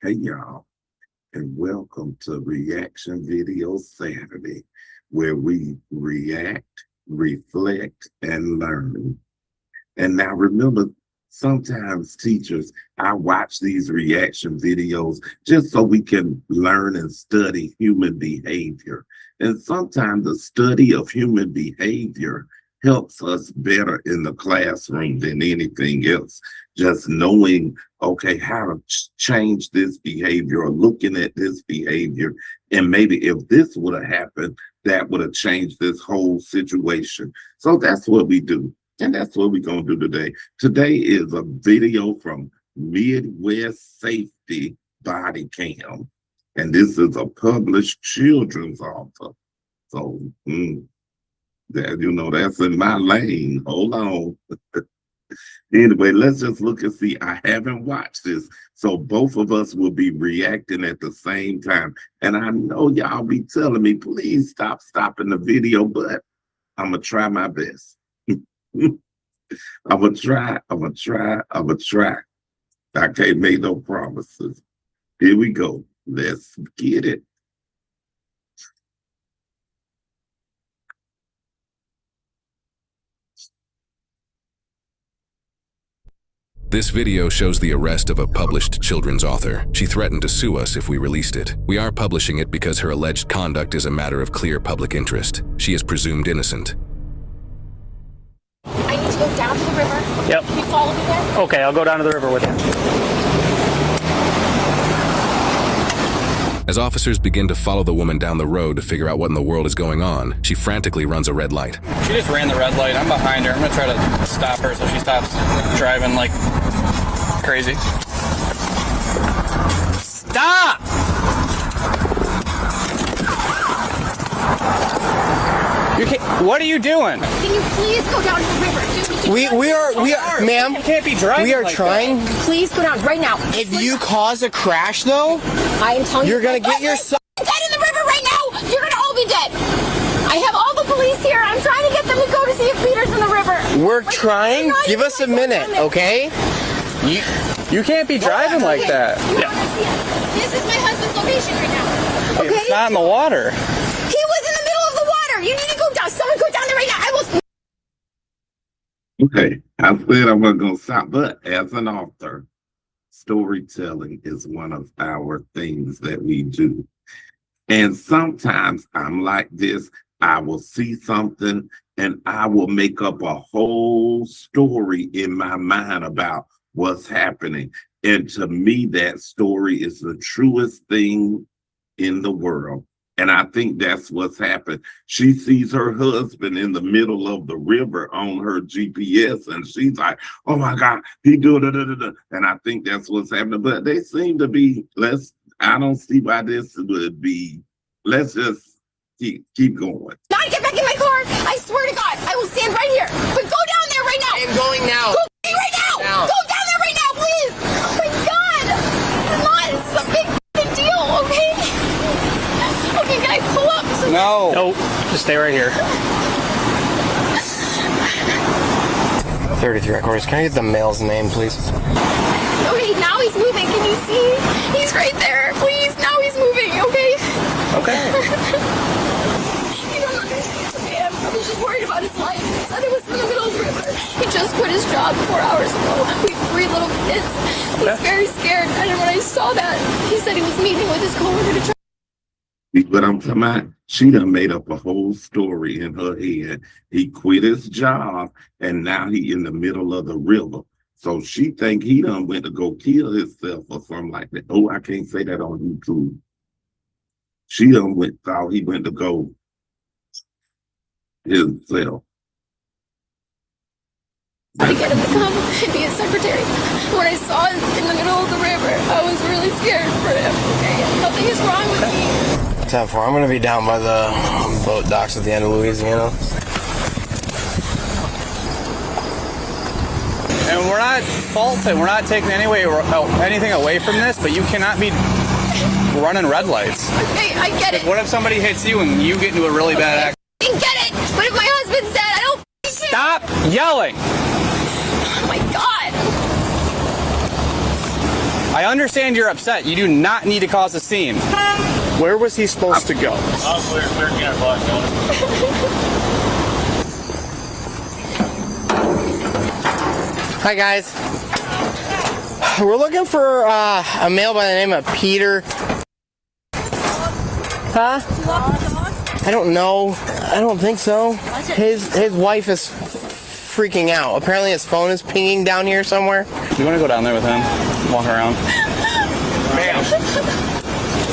Hey y'all, and welcome to Reaction Video Saturday, where we react, reflect, and learn. And now remember, sometimes teachers, I watch these reaction videos just so we can learn and study human behavior. And sometimes the study of human behavior helps us better in the classroom than anything else. Just knowing, okay, how to change this behavior or looking at this behavior. And maybe if this would have happened, that would have changed this whole situation. So that's what we do. And that's what we're going to do today. Today is a video from Midwest Safety Body Cam. And this is a published children's author. So, that, you know, that's in my lane. Hold on. Anyway, let's just look and see. I haven't watched this, so both of us will be reacting at the same time. And I know y'all be telling me, please stop stopping the video, but I'm going to try my best. I'm going to try. I can't make no promises. Here we go. Let's get it. This video shows the arrest of a published children's author. She threatened to sue us if we released it. We are publishing it because her alleged conduct is a matter of clear public interest. She is presumed innocent. I need to go down to the river. Yep. Can you follow me there? Okay, I'll go down to the river with you. As officers begin to follow the woman down the road to figure out what in the world is going on, she frantically runs a red light. She just ran the red light. I'm behind her. I'm gonna try to stop her so she stops driving like crazy. Stop! What are you doing? Can you please go down to the river? We are, ma'am. You can't be driving. We are like trying. that. Please go down right now. If you cause a crash, though, I am telling you, you're gonna get your son dead in the river right now. You're gonna all be dead. I have all the police here. I'm trying to get them to go to see if Peter's in the river. We're trying. Give us a minute, okay? You can't be driving like that. Yeah. This is my husband's location right now. Okay. It's not in the water. He was in the middle of the water. You need to go down. Someone go down there right now. I will. Okay, I said I wasn't going to stop, but as an author, storytelling is one of our things that we do. And sometimes I'm like this. I will see something and I will make up a whole story in my mind about what's happening. And to me, that story is the truest thing in the world. And I think that's what's happened. She sees her husband in the middle of the river on her GPS, and she's like, oh my God, he do da. And I think that's what's happening. But they seem to be, I don't see why this would be, let's just keep going. Not get back in my car. I swear to God, I will stand right here. But go down there right now. I am going now. Go right now. Go down there right now, please. Oh my God. This is a big deal, okay? Okay, can I pull up? No. Nope. Just stay right here. 33 quarters. Can I get the male's name, please? Okay, now he's moving. Can you see? He's right there. Please, now he's moving, okay? Okay. You don't understand, man. I was just worried about his life. He said it was in the middle of the river. He just quit his job 4 hours ago. We have 3 little kids. He's very scared. And when I saw that, he said he was meeting with his coworker to try. But I'm talking about, she done made up a whole story in her head. He quit his job, and now he in the middle of the river. So she think he done went to go kill himself or something like that. Oh, I can't say that on YouTube. She done thought he went to go himself. I get him to come and be his secretary. When I saw him in the middle of the river, I was really scared for him. Okay, nothing is wrong with me. 10-4. I'm gonna be down by the boat docks at the end of Louisiana. And we're not faulting. We're not taking anything away from this, but you cannot be running red lights. Okay, I get it. What if somebody hits you and you get into a really bad accident? I get it. But if my husband's dead, I don't Stop yelling. Oh my God. I understand you're upset. You do not need to cause a scene. Where was he supposed to go? Hi, guys. We're looking for a male by the name of Peter. Huh? I don't know. I don't think so. His wife is freaking out. Apparently his phone is pinging down here somewhere. You want to go down there with him? Walk around. Ma'am.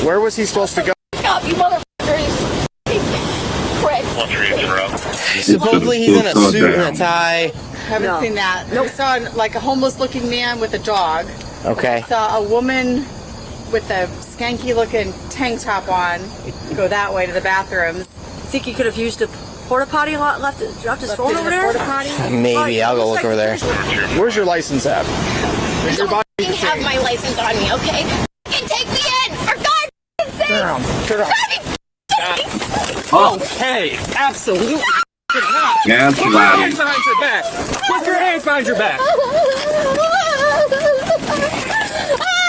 Where was he supposed to go? Stop, you motherfuckers. Prick. Supposedly he's in a suit and a tie. Haven't seen that. No. Saw like a homeless-looking man with a dog. Okay. Saw a woman with a skanky-looking tank top on go that way to the bathrooms. Think he could have used a porta potty a lot, dropped his phone over there? Porta potty. Maybe. I'll go look over there. Where's your license at? Is your body You have my license on me, okay? You take me in, for God's sake! Turn around. Turn around. Okay, absolutely. That's Put your why. hands behind your back. Put your hands behind your back.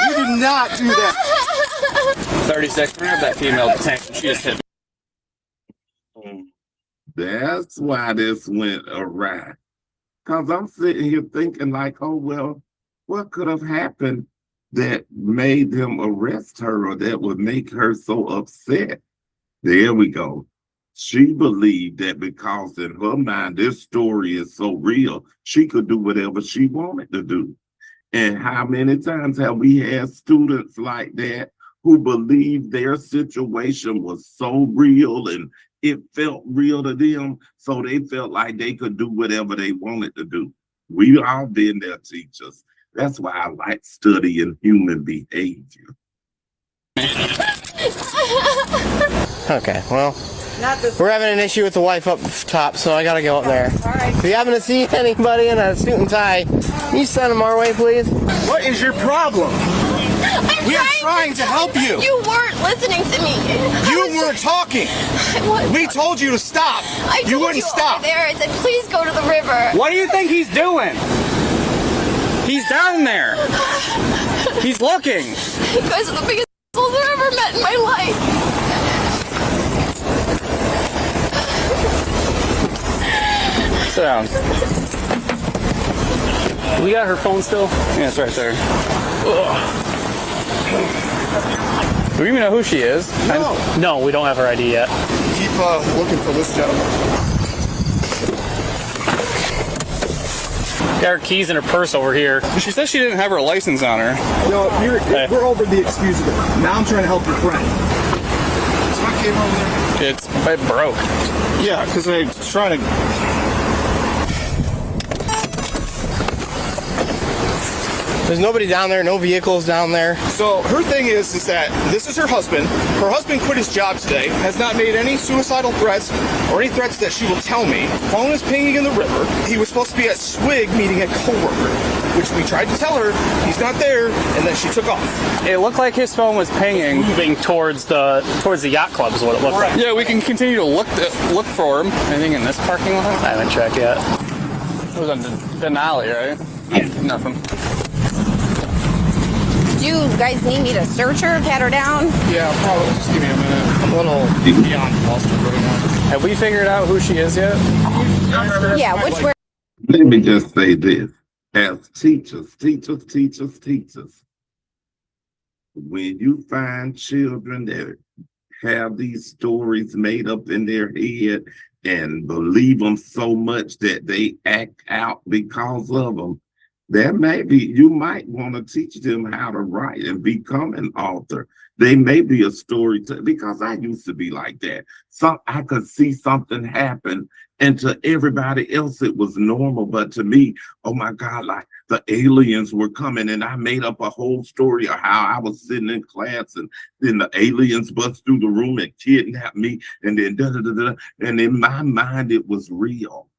You do not do that. 36. We're gonna have that female detained. She just hit me. That's why this went awry. Because I'm sitting here thinking like, oh, well, what could have happened that made them arrest her or that would make her so upset? There we go. She believed that because in her mind, this story is so real, she could do whatever she wanted to do. And how many times have we had students like that who believed their situation was so real and it felt real to them, so they felt like they could do whatever they wanted to do. We all been there, teachers. That's why I like studying human behavior. Okay, well, we're having an issue with the wife up top, so I gotta go up there. All right. If you happen to see anybody in a suit and tie, can you send them our way, please? What is your problem? We are trying to help you. You weren't listening to me. You weren't talking. We told you to stop. You wouldn't stop. Over there, I said, please go to the river. What do you think he's doing? He's down there. He's looking. You guys are the biggest assholes I've ever met in my life. Sit down. We got her phone still? Yeah, it's right there. Ugh. Do we even know who she is? No, we don't have her ID yet. keep looking for this gentleman. Got her keys in her purse over here. She said she didn't have her license on her. No, we're over the excusable. Now I'm trying to help your friend. So I came over there. It broke. Yeah, because I was trying to. There's nobody down there, no vehicles down there. So her thing is that this is her husband. Her husband quit his job today, has not made any suicidal threats or any threats that she will tell me. Phone is pinging in the river. He was supposed to be at Swig meeting a coworker, which we tried to tell her he's not there, and then she took off. It looked like his phone was pinging. Moving towards the yacht club is what it looked like. Yeah, we can continue to look for him. Anything in this parking lot? I haven't checked yet. It was on Denali, right? Yeah. Nothing. Do you guys need me to search her, pat her down? Yeah, probably. Just give me a minute. I'm a little beyond flustered right now. Have we figured out who she is yet? Yeah, which where? Let me just say this. As teachers, when you find children that have these stories made up in their head and believe them so much that they act out because of them, there may be, you might want to teach them how to write and become an author. They may be a storyteller, because I used to be like that. I could see something happen, and to everybody else it was normal, but to me, oh my God, like the aliens were coming, and I made up a whole story of how I was sitting in class, and then the aliens bust through the room and kidnapped me, and then da-da-da-da, and in my mind it was real.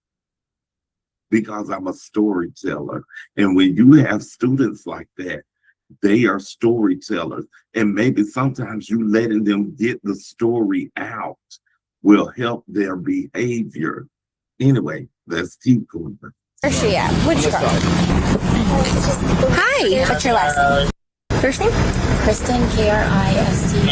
Because I'm a storyteller. And when you have students like that, they are storytellers. And maybe sometimes you letting them get the story out will help their behavior. Anyway, let's keep going. Where's she at? Which car? Hi, what's your last name? first name? Kristen, Kristin.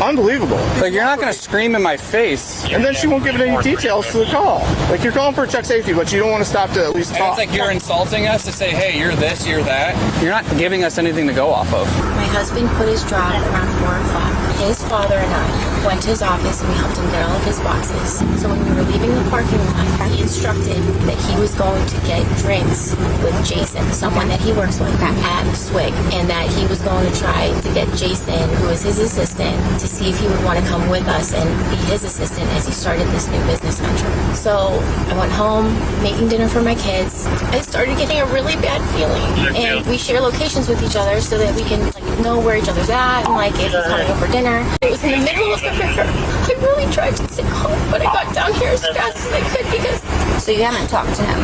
Unbelievable. Like, you're not going to scream in my face. And then she won't give it any details to the call. Like, you're calling for check safety, but you don't want to stop to at least And talk. it's like you're insulting us to say, hey, you're this, you're that. You're not giving us anything to go off of. My husband quit his job around 4 o'clock. His father and I went to his office and we helped him get all of his boxes. So when we were leaving the parking lot, he instructed that he was going to get drinks with Jason, someone that he works with at Swig, and that he was going to try to get Jason, who is his assistant, to see if he would want to come with us and be his assistant as he started this new business venture. So I went home, making dinner for my kids. I started getting a really bad feeling, and we share locations with each other so that we can know where each other's at, and if he's coming over dinner. It was in the middle of the river. I really tried to stay calm, but I got down here as fast as I could because... So you haven't talked to him?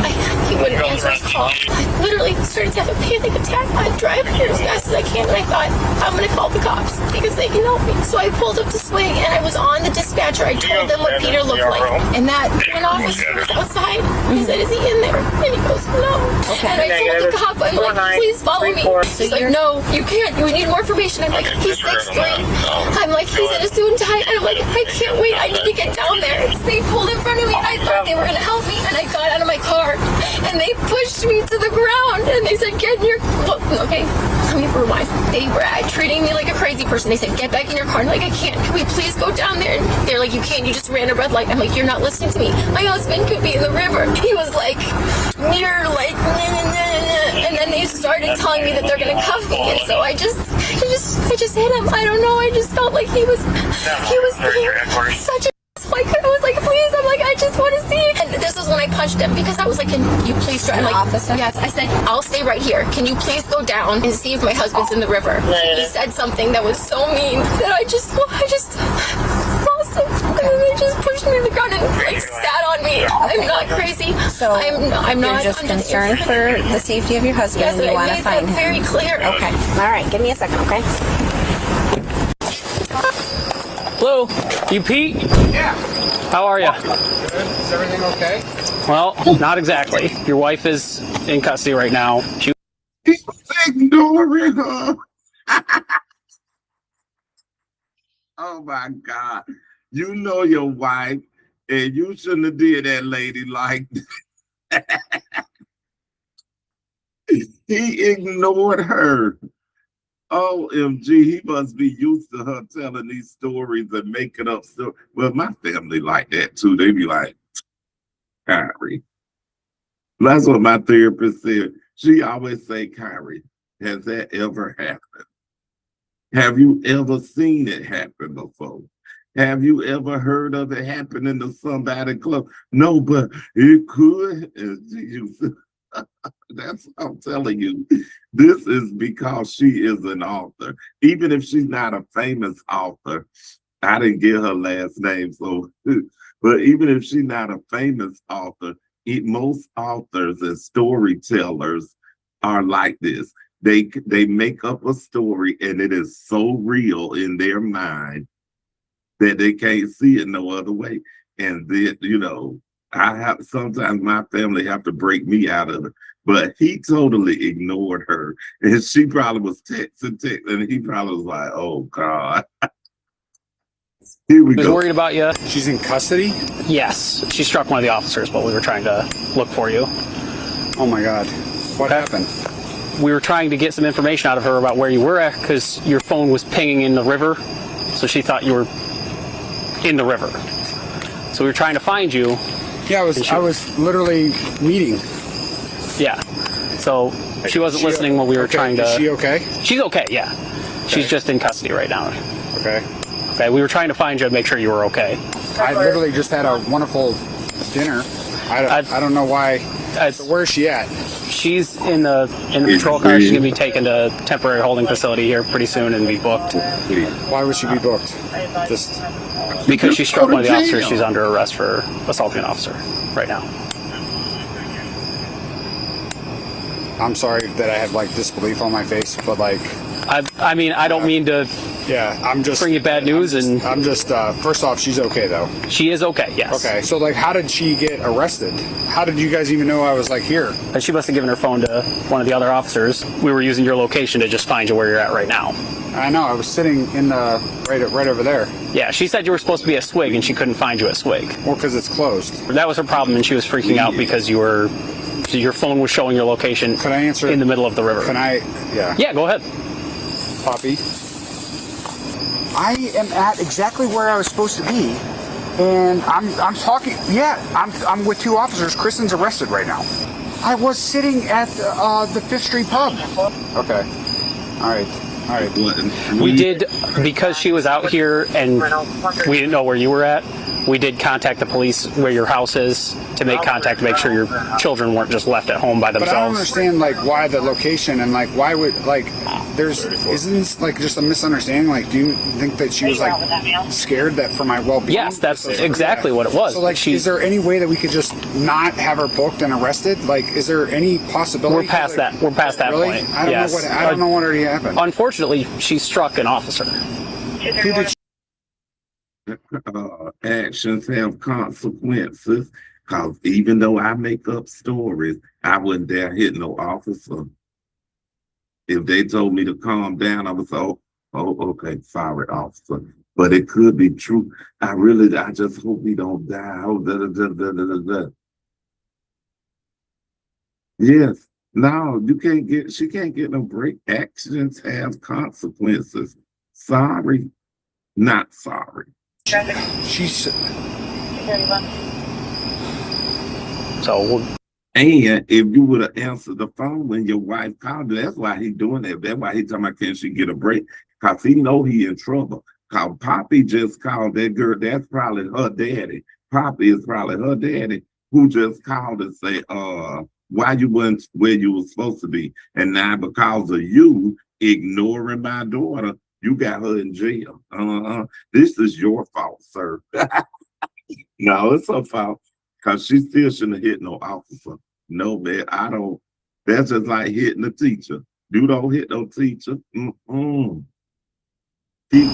He wouldn't answer his call. I literally started to have a panic attack. I drive here as fast as I can, and I thought, I'm going to call the cops because they can help me. So I pulled up to Swing, and I was on the dispatcher. I told them what Peter looked like. And that when officer was outside, he said, is he in there? And he goes, no. Okay. And I told the cop, I'm like, please follow me. He's like, no, you can't. We need more information. I'm like, he's 6'3". I'm like, he's in a suit and tie. And I'm like, I can't wait. I need to get down there. They pulled in front of me, and I thought they were going to help me. And I got out of my car, and they pushed me to the ground. And they said, get in your... Okay, let me rewind. They were treating me like a crazy person. They said, get back in your car. And I'm like, I can't. Can we please go down there? And they're like, you can't. You just ran a red light. I'm like, you're not listening to me. My husband could be in the river. He was like, you're like, nah, nah, nah. And then they started telling me that they're going to cuff me. And so I just hit him. I don't know. I just felt like he was being such a... I was like, please, I'm like, I just want to see it. And this was when I punched him because I was like, can you please try? I'm like, officer? Yes. I said, I'll stay right here. Can you please go down and see if my husband's in the river? He said something that was so mean that I just lost it. And then they just pushed me to the ground and sat on me. I'm not crazy. So I'm not just concerned for the safety of your husband, yes, and you want to find him. Very clear. Okay. All right. Give me a second, okay? Hello, you Pete? Yeah. How are you? Good. Is everything okay? Well, not exactly. Your wife is in custody right now. He's ignoring her. Oh my God. You know your wife, and you shouldn't have did that lady like that. He ignored her. OMG, he must be used to her telling these stories and making up stuff. Well, my family like that too. They be like, Kyrie. That's what my therapist said. She always say, Kyrie, has that ever happened? Have you ever seen it happen before? Have you ever heard of it happening to somebody close? No, but it could. That's what I'm telling you. This is because she is an author. Even if she's not a famous author, I didn't get her last name, so but even if she's not a famous author, most authors and storytellers are like this. They make up a story and it is so real in their mind that they can't see it no other way. And then, sometimes my family have to break me out of it. But he totally ignored her. And she probably was texting, and he probably was like, oh, God. Here we She's go. worried about you. She's in custody? Yes. She struck one of the officers, but we were trying to look for you. Oh, my God. What happened? We were trying to get some information out of her about where you were at because your phone was pinging in the river. So she thought you were in the river. So we were trying to find you. Yeah, I was literally reading. Yeah. So she wasn't listening when we were trying to... Is she okay? She's okay, yeah. Okay. She's just in custody right now. Okay. Okay, we were trying to find you and make sure you were okay. I literally just had a wonderful dinner. I don't know why. So where is she at? She's in the patrol car. She's going to be taken to a temporary holding facility here pretty soon and be booked. Why would she be booked? Just... Because she struck one of the officers. She's under arrest for assaulting an officer right now. I'm sorry that I have disbelief on my face, but I mean, I don't mean to Yeah, I'm just bring you bad news. I'm just first off, she's okay though. She is okay, yes. Okay, so like, how did she get arrested? How did you guys even know I was like here? She must have given her phone to one of the other officers. We were using your location to just find you where you're at right now. I know, I was sitting in the right over there. Yeah, she said you were supposed to be at Swig and she couldn't find you at Swig. Well, because it's closed. That was her problem, and she was freaking out because your phone was showing your location. Can I answer in the middle of the river? Can I? Yeah. Yeah, go ahead. Poppy, I am at exactly where I was supposed to be, and I'm talking. Yeah, I'm with two officers. Kristen's arrested right now. I was sitting at the 5th Street pub. Okay. All right. We did, because she was out here and we didn't know where you were at, we did contact the police where your house is to make contact to make sure your children weren't just left at home by themselves. But I don't understand, like, why the location and, like, why would, like, isn't this, like, just a misunderstanding? Like, do you think that she was, like, scared that for my well-being? Yes, that's exactly what it was. So, like, is there any way that we could just not have her booked and arrested? Like, is there any possibility? We're past that. We're past that really? point. I don't know what already happened. Unfortunately, she struck an officer. Who did Actions have consequences. Because even though I make up stories, I wouldn't dare hit no officer. If they told me to calm down, I would say, oh, okay, sorry, officer. But it could be true. I just hope we don't die. Oh, Yes. No, she can't get no break. Actions have consequences. Sorry. Not sorry. She's... So, and if you would have answered the phone when your wife called, that's why he's doing that. That's why he's talking about, can she get a break? Because he know he in trouble. Because Poppy just called that girl. That's probably her daddy. Poppy is probably her daddy who just called and say, why you weren't where you were supposed to be. And now because of you ignoring my daughter, you got her in jail. This is your fault, sir. No, it's her fault. Because she still shouldn't have hit no officer. No, man, I don't. That's just like hitting a teacher. You don't hit no teacher. Keep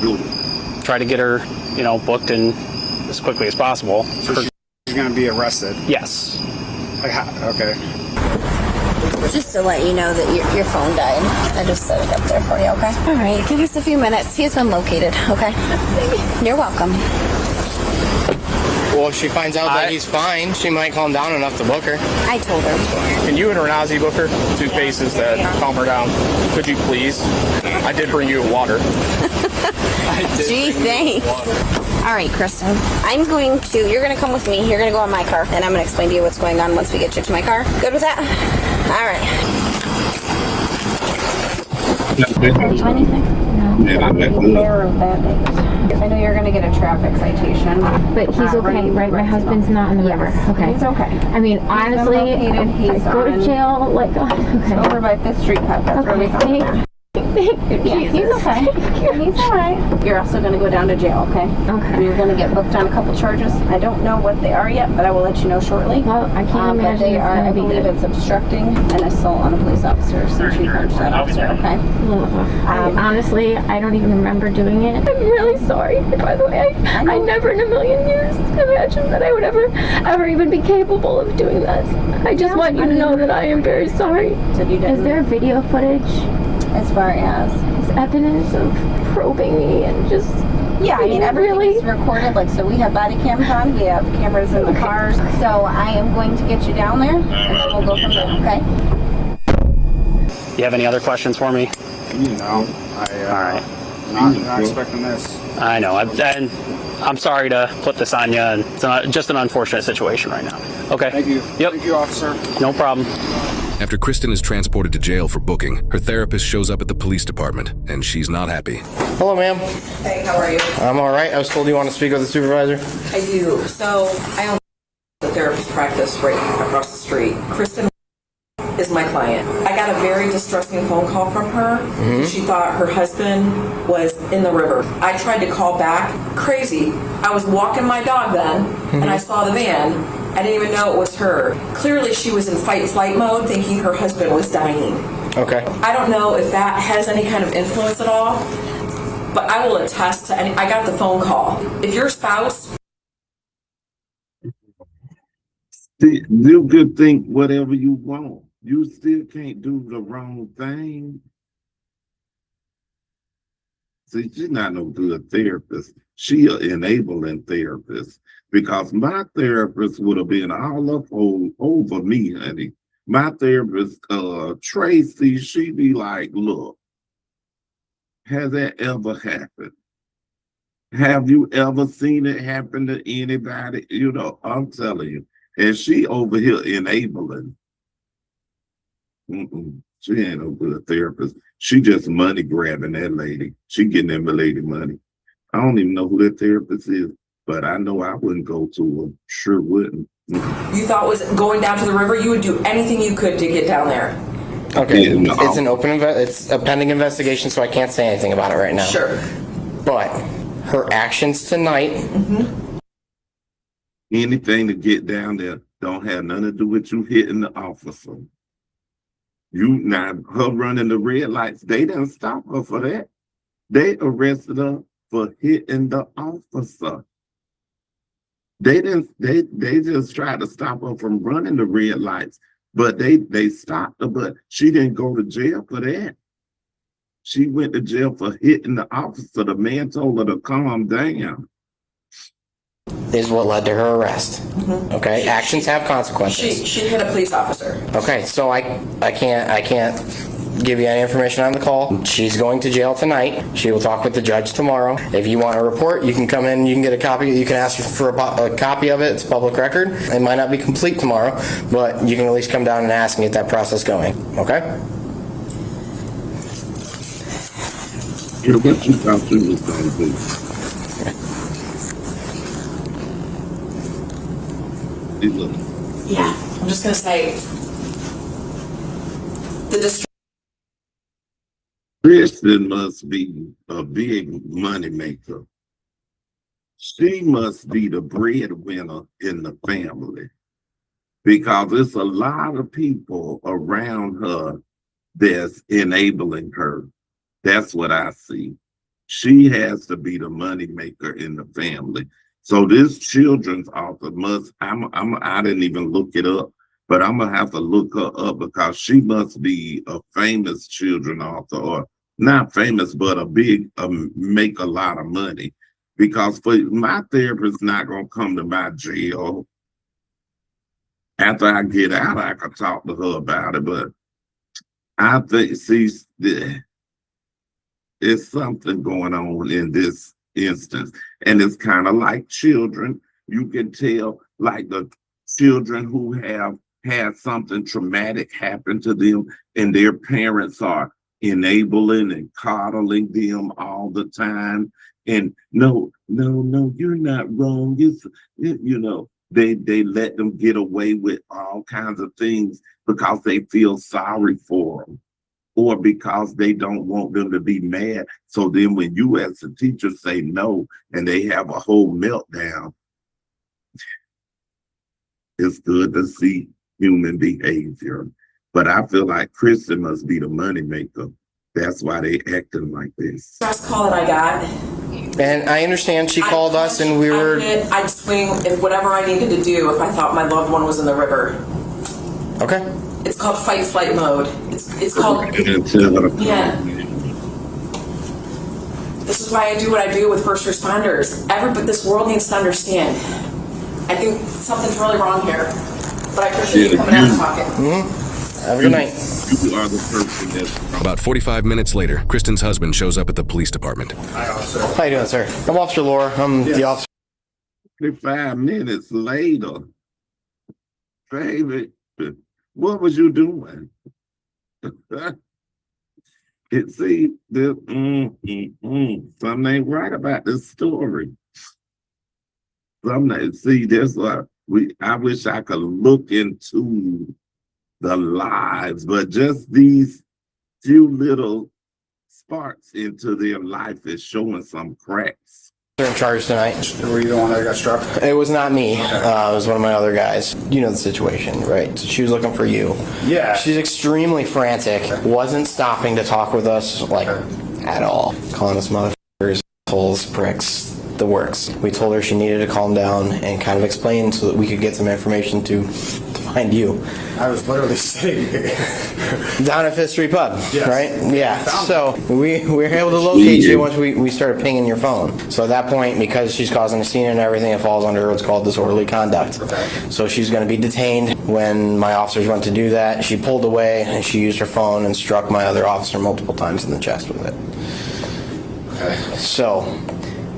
going. Try to get her, booked in as quickly as possible. So she's going to be arrested? Yes. Okay. Just to let you know that your phone died. I just set it up there for you, okay? All right, give us a few minutes. He's been located, okay? You're welcome. Well, if she finds out that he's fine, she might calm down enough to book her. I told her. Can you and Renazi book her? Two faces that calm her down. Could you please? I did bring you water. Gee, thanks. All right, Kristen. You're going to come with me. You're going to go in my car, and I'm going to explain to you what's going on once we get you to my car. Good with that? All right. I know you're going to get a traffic citation. But he's okay, right? My husband's not in the river. Okay. He's okay. I mean, honestly, he's go to jail, okay. Over by 5th Street Pub. That's where we found him. Thank you. Yeah, he's okay. He's all right. You're also going to go down to jail, okay? Okay. You're going to get booked on a couple charges. I don't know what they are yet, but I will let you know shortly. Well, I can't imagine but they are, I believe it's obstructing an assault on a police officer since you punched that officer, okay? Honestly, I don't even remember doing it. I'm really sorry. By the way, I never in a million years imagined that I would ever even be capable of doing this. I just want you to know that I am very sorry. Is there video footage? As far as evidence of probing me and just... Yeah, I mean, everything's recorded. So we have body cams on. We have cameras in the cars. So I am going to get you down there, and then we'll go from there, okay? You have any other questions for me? No. All right. Not expecting this. I know. And I'm sorry to put this on you, and it's just an unfortunate situation right now. Okay. Thank you. Yep. Thank you, officer. No problem. After Kristen is transported to jail for booking, her therapist shows up at the police department, and she's not happy. Hello, ma'am. Hey, how are you? I'm all right. I was told you want to speak with the supervisor. I do. So I own the therapist practice right across the street. Kristen is my client. I got a very distressing phone call from her. Mm-hmm. She thought her husband was in the river. I tried to call back. Crazy. I was walking my dog then, and I saw the van. I didn't even know it was her. Clearly, she was in fight-flight mode, thinking her husband was dying. Okay. I don't know if that has any kind of influence at all, but I will attest to any. I got the phone call. If your spouse. You could think whatever you want. You still can't do the wrong thing. See, she's not no good therapist. She an enabling therapist. Because my therapist would have been all up over me, honey. My therapist, Tracy, she be like, look, has that ever happened? Have you ever seen it happen to anybody? You know, I'm telling you. And she over here enabling. She ain't no good therapist. She just money grabbing that lady. She getting that lady money. I don't even know who that therapist is, but I know I wouldn't go to her. Sure wouldn't. You thought was going down to the river, you would do anything you could to get down there. Okay, it's an it's a pending investigation, so I can't say anything about it right now. Sure. But her actions tonight. Anything to get down there don't have nothing to do with you hitting the officer. You not her running the red lights. They didn't stop her for that. They arrested her for hitting the officer. They didn't. They just tried to stop her from running the red lights, but they stopped her. But she didn't go to jail for that. She went to jail for hitting the officer. The man told her to calm down. Is what led to her arrest. Okay, actions have consequences. She hit a police officer. Okay, so I can't give you any information on the call. She's going to jail tonight. She will talk with the judge tomorrow. If you want a report, you can come in. You can get a copy. You can ask for a copy of it. It's public record. It might not be complete tomorrow, but you can at least come down and ask and get that process going. Okay. What you thought you was going to do? Yeah, I'm just gonna say the Kristen must be a big money maker. She must be the breadwinner in the family because there's a lot of people around her that's enabling her. That's what I see. She has to be the money maker in the family. So this children's author must, I didn't even look it up, but I'm gonna have to look her up because she must be a famous children's author, or not famous, but a big, make a lot of money. Because for my therapist not gonna come to my jail. After I get out, I can talk to her about it, but I think, see, there's something going on in this instance, and it's kind of like children. You can tell, like the children who have had something traumatic happen to them, and their parents are enabling and coddling them all the time. And no, you're not wrong. You know, they let them get away with all kinds of things because they feel sorry for them, or because they don't want them to be mad. So then when you as a teacher say no and they have a whole meltdown, it's good to see human behavior. But I feel like Kristen must be the money maker. That's why they acting like this. Last call that I got. And I understand she called us and we were... I'd swing if whatever I needed to do if I thought my loved one was in the river. Okay. It's called fight flight mode. It's called yeah. This is why I do what I do with first responders. But this world needs to understand. I think something's really wrong here. But I appreciate you coming out and talking. Have a good night. You are the person that's... About 45 minutes later, Kristen's husband shows up at the police department. Hi, officer. How you doing, sir? I'm Officer Laura. I'm the officer. 55 minutes later, baby, what was you doing? See, something ain't right about this story. See, there's I wish I could look into the lives, but just these few little sparks into their life is showing some cracks. They're in charge tonight. Were you the one that got struck? It was not me. It was one of my other guys. You know the situation, right? So she was looking for you. Yeah. She's extremely frantic. Wasn't stopping to talk with us, like, at all. Calling us mother. Holes, bricks, the works. We told her she needed to calm down and kind of explain so that we could get some information to find you. I was literally sitting down at Fifth Street Pub, yes. Right? Yeah. So we were able to locate you once we started pinging your phone. So at that point, because she's causing a scene and everything, it falls under what's called disorderly conduct. Okay. So she's going to be detained. When my officers went to do that, she pulled away and she used her phone and struck my other officer multiple times in the chest with it. Okay. So,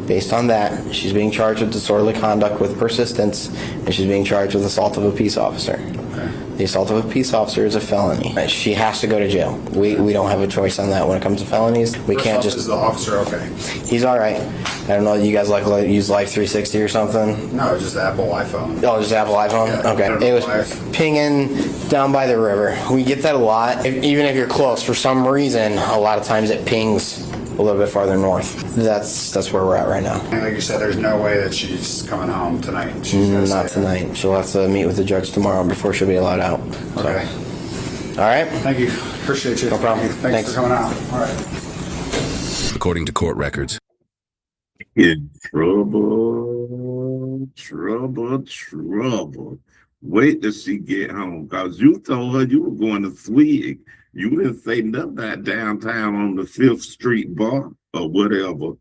based on that, she's being charged with disorderly conduct with persistence, and she's being charged with assault of a peace officer. Okay. The assault of a peace officer is a felony. She has to go to jail. We don't have a choice on that when it comes to felonies. We can't just. Is the officer okay? He's all right. I don't know. You guys like use Life 360 or something? No, just Apple iPhone. Oh, just Apple iPhone. Yeah, okay. It was pinging down by the river. We get that a lot. Even if you're close, for some reason, a lot of times it pings a little bit farther north. That's where we're at right now. And like you said, there's no way that she's coming home tonight. Not tonight. She'll have to meet with the judge tomorrow before she'll be allowed out. Okay. All right. Thank you. Appreciate you. No problem. Thanks for coming out. All right. According to court records, In trouble. Wait till she get home, because you told her you were going to Swig. You didn't say nothing about downtown on the 5th Street bar or whatever.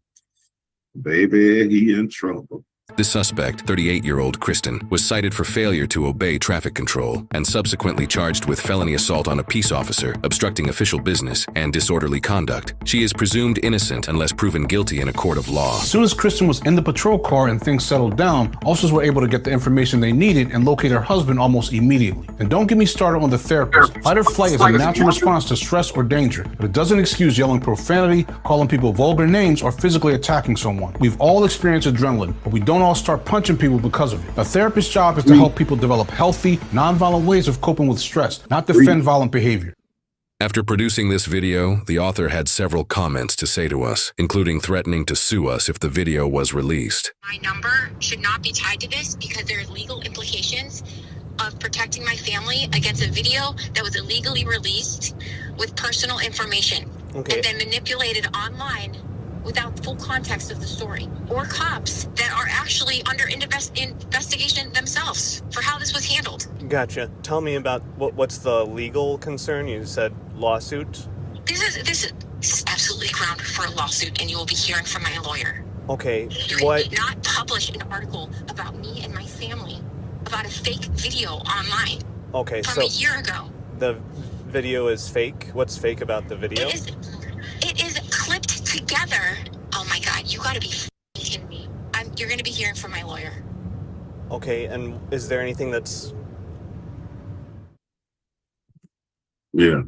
Baby, he in trouble. the suspect, 38-year-old Kristen, was cited for failure to obey traffic control and subsequently charged with felony assault on a peace officer, obstructing official business, and disorderly conduct. She is presumed innocent unless proven guilty in a court of law. As soon as Kristen was in the patrol car and things settled down, officers were able to get the information they needed and locate her husband almost immediately. And don't get me started on the therapist. Fight or flight is a natural response to stress or danger, but it doesn't excuse yelling profanity, calling people vulgar names, or physically attacking someone. We've all experienced adrenaline, but we don't all start punching people because of it. A therapist's job is to help people develop healthy, nonviolent ways of coping with stress, not defend violent behavior. After producing this video, the author had several comments to say to us, including threatening to sue us if the video was released. My number should not be tied to this because there are legal implications of protecting my family against a video that was illegally released with personal information and then manipulated online without full context of the story, or cops that are actually under investigation themselves for how this was handled. Gotcha. Tell me about what's the legal concern? You said lawsuit. This is absolutely ground for a lawsuit, and you will be hearing from my lawyer. Okay. You did not publish an article about me and my family about a fake video online. Okay, from a year ago. The video is fake. What's fake about the video? It is clipped together. Oh my God, you gotta be kidding me. You're gonna be hearing from my lawyer. Okay, and is there anything that's... Yeah.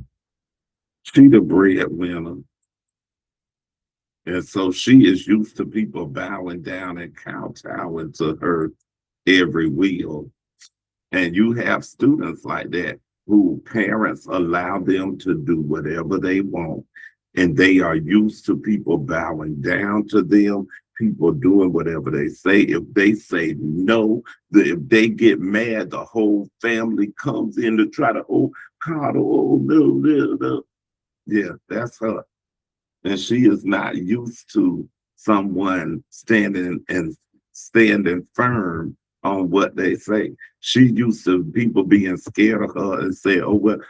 She the breadwinner. And so she is used to people bowing down and kowtowing to her every wheel. And you have students like that who parents allow them to do whatever they want. And they are used to people bowing down to them, people doing whatever they say. If they say no, if they get mad, the whole family comes in to try to, coddle, no. Yeah, that's her. And she is not used to someone standing firm on what they say. She used to people being scared of her and say, we will,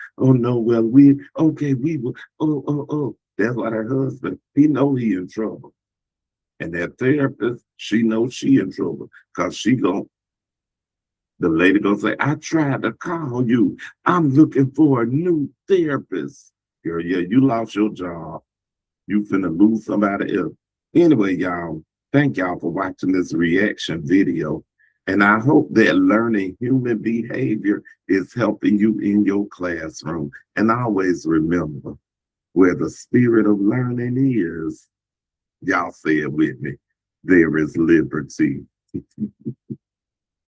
That's why her husband, he know he in trouble. And that therapist, she knows she in trouble because the lady gonna say, I tried to call you. I'm looking for a new therapist. Girl, yeah, you lost your job. You finna lose somebody else. Anyway, y'all, thank y'all for watching this reaction video. And I hope that learning human behavior is helping you in your classroom. And always remember, where the spirit of learning is, y'all say it with me, there is liberty.